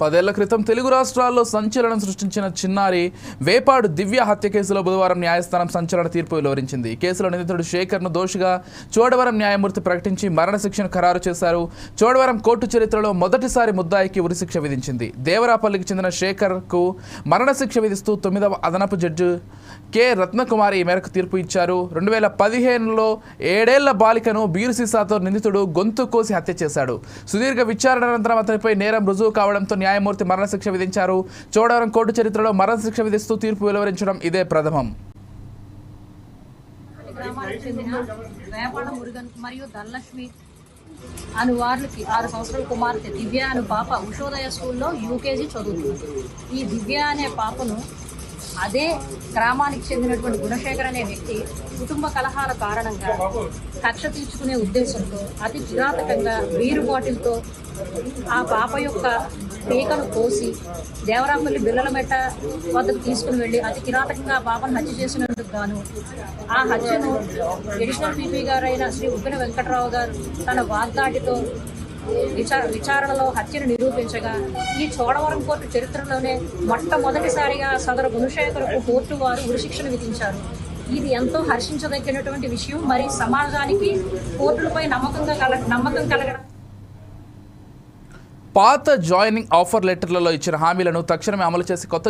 10 ఏళ్ల క్రితం తెలుగు రాష్ట్రాల్లో సంచలనం సృష్టించిన చిన్నారి వేపాడు దివ్య హత్య కేసులో బుధవారం న్యాయస్థానం సంచలన తీర్పు వెలువరించింది. కేసులో నిందితుడు శేఖర్ను దోషిగా చోడవరం న్యాయమూర్తి ప్రకటించి మరణశిక్షను ఖరారు చేశారు. చోడవరం కోర్టు చరిత్రలో మొదటిసారి ముద్దాయికి ఉరిశిక్ష విధించింది. దేవరాపల్లికి చెందిన శేఖర్కు మరణశిక్ష విధిస్తూ 9వ అదనపు జడ్జి కె రత్నకుమారి ఈ మేరకు తీర్పు ఇచ్చారు. 2015లో 7 ఏళ్ల బాలికను బీరు సీసాతో నిందితుడు గొంతు కోసి హత్య చేశాడు. సుదీర్ఘ విచారణ అనంతరం అతనిపై నేరం రుజువు కావడంతో న్యాయమూర్తి మరణశిక్ష విధించారు. చోడవరం కోర్టు చరిత్రలో మరణశిక్ష విధిస్తూ తీర్పు వెలువరించడం ఇదే ప్రథమం. అను వారికి 6 సంవత్సరాల కుమార్తె దివ్య అను పాప ఉషోదయ స్కూల్లో యూకేజీ చదువుతుంది. ఈ దివ్య అనే పాపను అదే గ్రామానికి చెందినటువంటి గుణశేఖర్ అనే వ్యక్తి కుటుంబ కలహాల కారణంగా కక్ష తీర్చుకునే ఉద్దేశంతో అతి కిరాతకంగా బీరు బాటిల్తో ఆ పాప యొక్క పీకను కోసి దేవరాపల్లి బిల్లలమెట్ట వద్దకు తీసుకుని వెళ్ళి అతి కిరాతకంగా ఆ పాపను హత్య చేసినందుకు గాను ఆ హత్యను అడిషనల్ పీపీ గారైన శ్రీ ఉప్పిన వెంకటరావు గారు తన వాగ్దాటితో విచారణలో హత్యను నిరూపించగా ఈ చోడవరం కోర్టు చరిత్రలోనే మొట్టమొదటిసారిగా సదరు గుణశేఖర్కు కోర్టు వారు ఉరిశిక్షను విధించారు. ఇది ఎంతో హర్షించదగినటువంటి విషయం. మరి సమాజానికి కోర్టులపై నమ్మకం కలగడం. పాత జాయినింగ్ ఆఫర్ లెటర్లలో ఇచ్చిన హామీలను తక్షణమే అమలు చేసి కొత్త